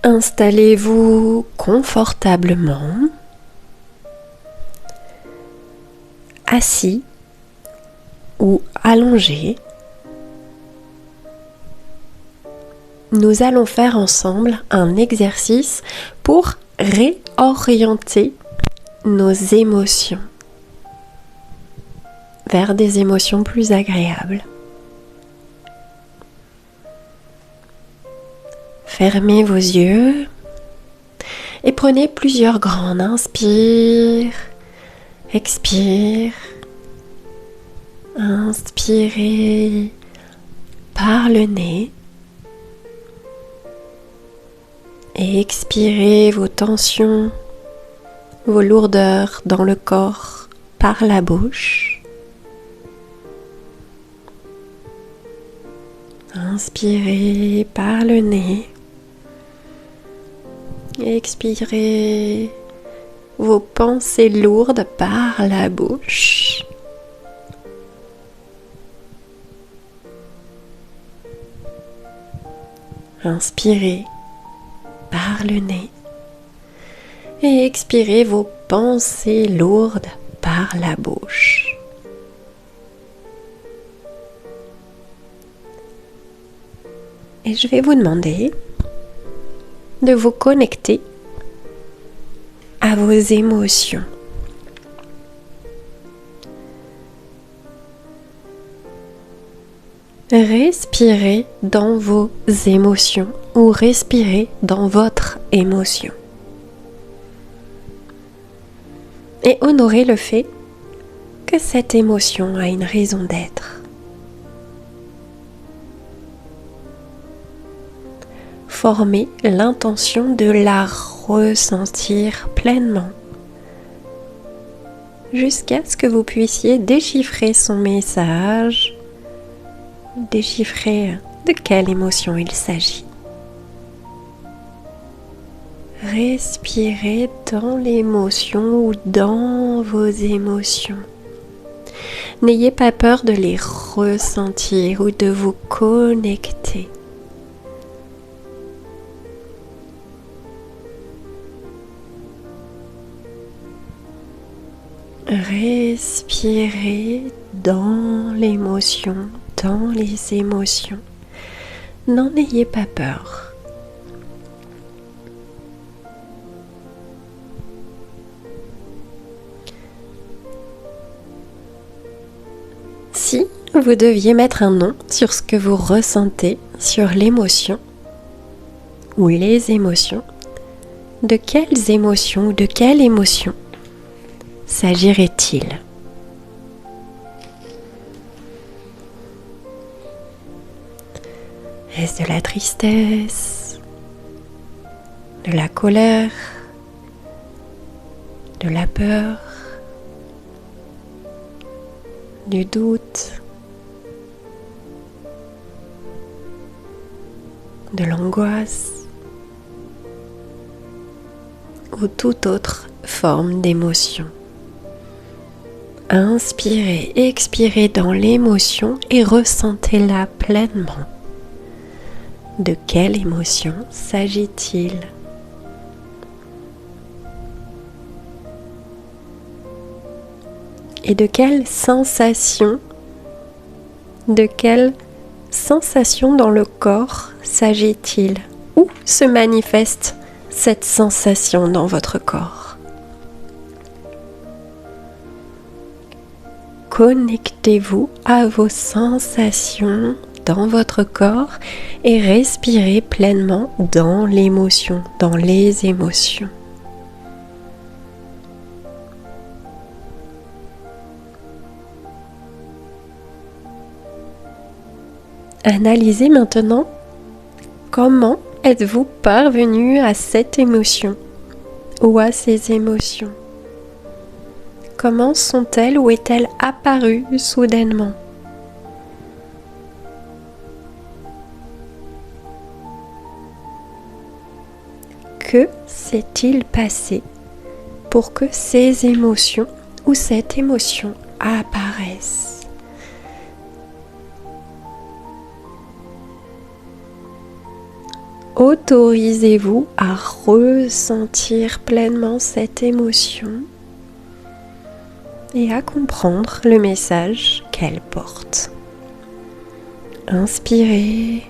Installez-vous confortablement, assis ou allongé. Nous allons faire ensemble un exercice pour réorienter nos émotions vers des émotions plus agréables. Fermez vos yeux et prenez plusieurs grandes inspires, expire. Inspirez par le nez et expirez vos tensions, vos lourdeurs dans le corps par la bouche. Inspirez par le nez. Expirez vos pensées lourdes par la bouche. Inspirez par le nez et expirez vos pensées lourdes par la bouche. Et je vais vous demander de vous connecter à vos émotions. Respirez dans vos émotions ou respirez dans votre émotion. Et honorez le fait que cette émotion a une raison d'être. Formez l'intention de la ressentir pleinement jusqu'à ce que vous puissiez déchiffrer son message, déchiffrer de quelle émotion il s'agit. Respirez dans l'émotion ou dans vos émotions. N'ayez pas peur de les ressentir ou de vous connecter. Respirez dans l'émotion, dans les émotions. N'en ayez pas peur. Si vous deviez mettre un nom sur ce que vous ressentez, sur l'émotion ou les émotions, de quelles émotions ou de quelle émotion s'agirait-il ? Est-ce de la tristesse, de la colère, de la peur, du doute, de l'angoisse ou toute autre forme d'émotion? Inspirez, expirez dans l'émotion et ressentez-la pleinement. De quelle émotion s'agit-il ? Et de quelle sensation dans le corps s'agit-il ? Où se manifeste cette sensation dans votre corps ? Connectez-vous à vos sensations dans votre corps et respirez pleinement dans l'émotion, dans les émotions. Analysez maintenant comment êtes-vous parvenu à cette émotion ou à ces émotions. Comment sont-elles ou est-elle apparue soudainement ? Que s'est-il passé pour que ces émotions ou cette émotion apparaisse ? autorisez-vous à ressentir pleinement cette émotion et à comprendre le message qu'elle porte. Inspirez,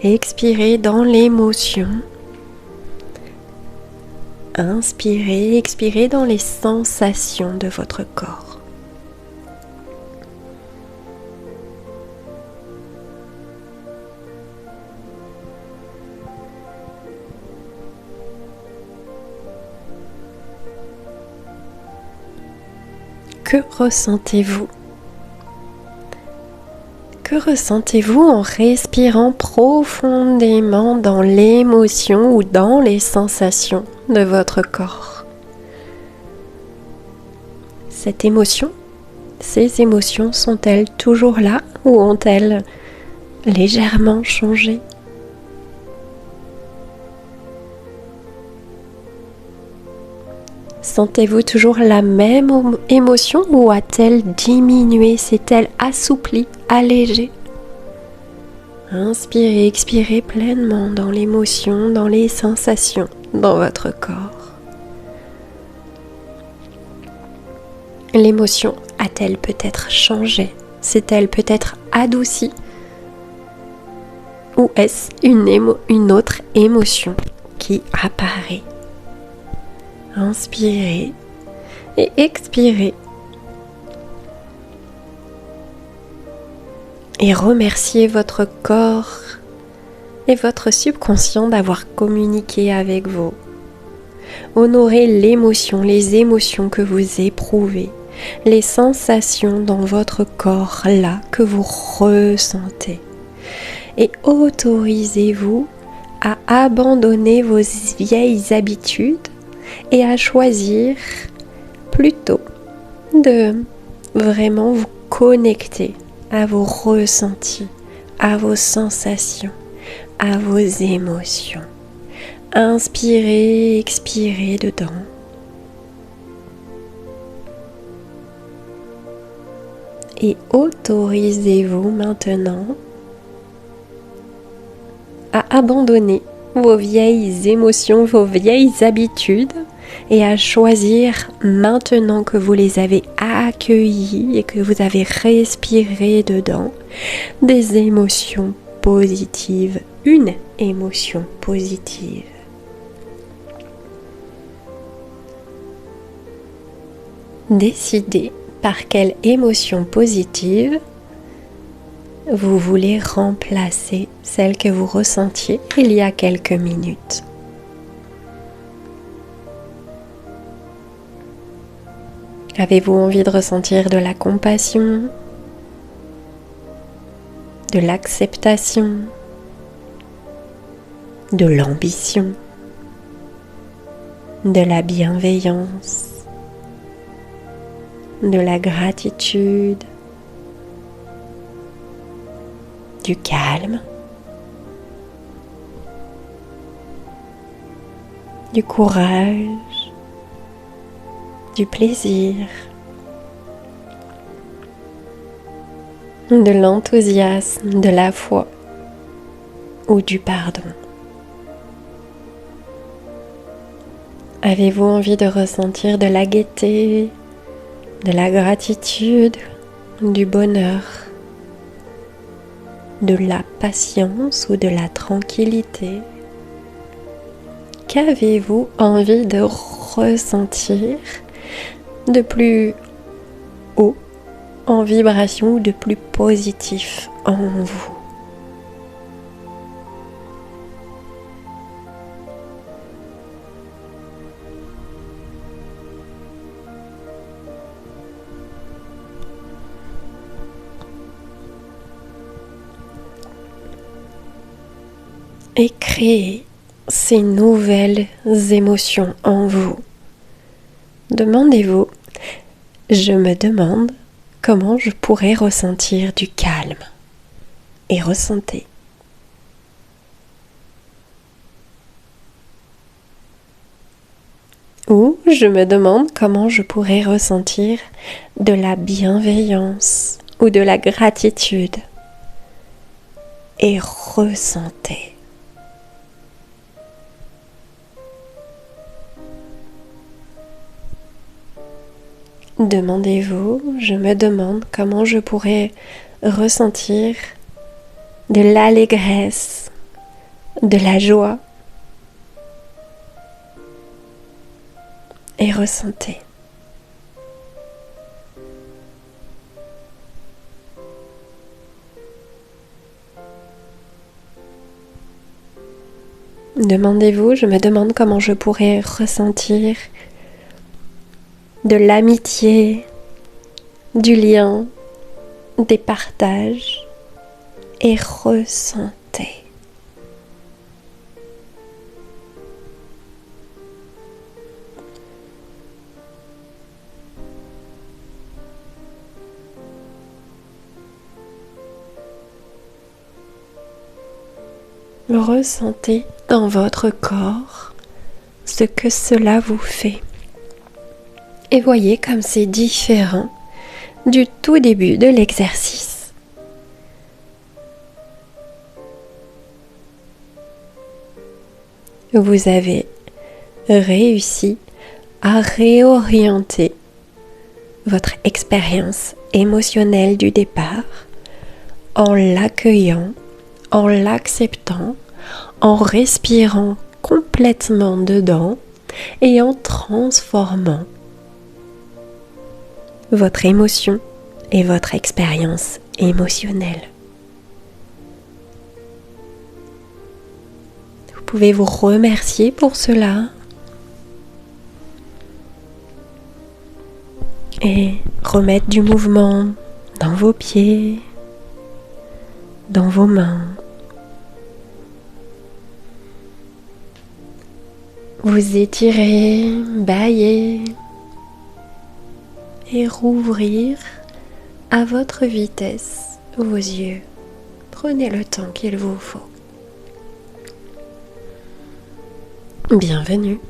expirez dans l'émotion. Inspirez, expirez dans les sensations de votre corps. Que ressentez-vous? Que ressentez-vous en respirant profondément dans l'émotion ou dans les sensations de votre corps? Cette émotion, ces émotions sont-elles toujours là ou ont-elles légèrement changé? Sentez-vous toujours la même émotion ou a-t-elle diminué? S'est-elle assouplie, allégée? Inspirez, expirez pleinement dans l'émotion, dans les sensations, dans votre corps. L'émotion a-t-elle peut-être changé? S'est-elle peut-être adoucie? Ou est-ce une autre émotion qui apparaît? Inspirez et expirez. Et remerciez votre corps et votre subconscient d'avoir communiqué avec vous. Honorez l'émotion, les émotions que vous éprouvez, les sensations dans votre corps là que vous ressentez. Et autorisez-vous à abandonner vos vieilles habitudes et à choisir plutôt de vraiment vous connecter à vos ressentis, à vos sensations, à vos émotions. Inspirez, expirez dedans. Et autorisez-vous maintenant à abandonner vos vieilles émotions, vos vieilles habitudes et à choisir maintenant que vous les avez accueillies et que vous avez respiré dedans des émotions positives, une émotion positive. Décidez par quelle émotion positive vous voulez remplacer celle que vous ressentiez il y a quelques minutes. Avez-vous envie de ressentir de la compassion, de l'acceptation, de l'ambition, de la bienveillance, de la gratitude, du calme, du courage, du plaisir, de l'enthousiasme, de la foi ou du pardon. Avez-vous envie de ressentir de la gaieté, de la gratitude, du bonheur, de la patience ou de la tranquillité? Qu'avez-vous envie de ressentir de plus haut en vibration ou de plus positif en vous? Et créez ces nouvelles émotions en vous. Demandez-vous, je me demande comment je pourrais ressentir du calme. Et ressentez. Ou je me demande comment je pourrais ressentir de la bienveillance ou de la gratitude. Et ressentez. Demandez-vous, je me demande comment je pourrais ressentir de l'allégresse, de la joie. Et ressentez. Demandez-vous, je me demande comment je pourrais ressentir de l'amitié, du lien, des partages et ressentez. Ressentez dans votre corps ce que cela vous fait. Et voyez comme c'est différent du tout début de l'exercice. Vous avez réussi à réorienter votre expérience émotionnelle du départ en l'accueillant, en l'acceptant, en respirant complètement dedans et en transformant votre émotion et votre expérience émotionnelle. Vous pouvez vous remercier pour cela et remettre du mouvement dans vos pieds, dans vos mains. Vous étirez, bâiller et rouvrir à votre vitesse vos yeux. Prenez le temps qu'il vous faut. Bienvenue.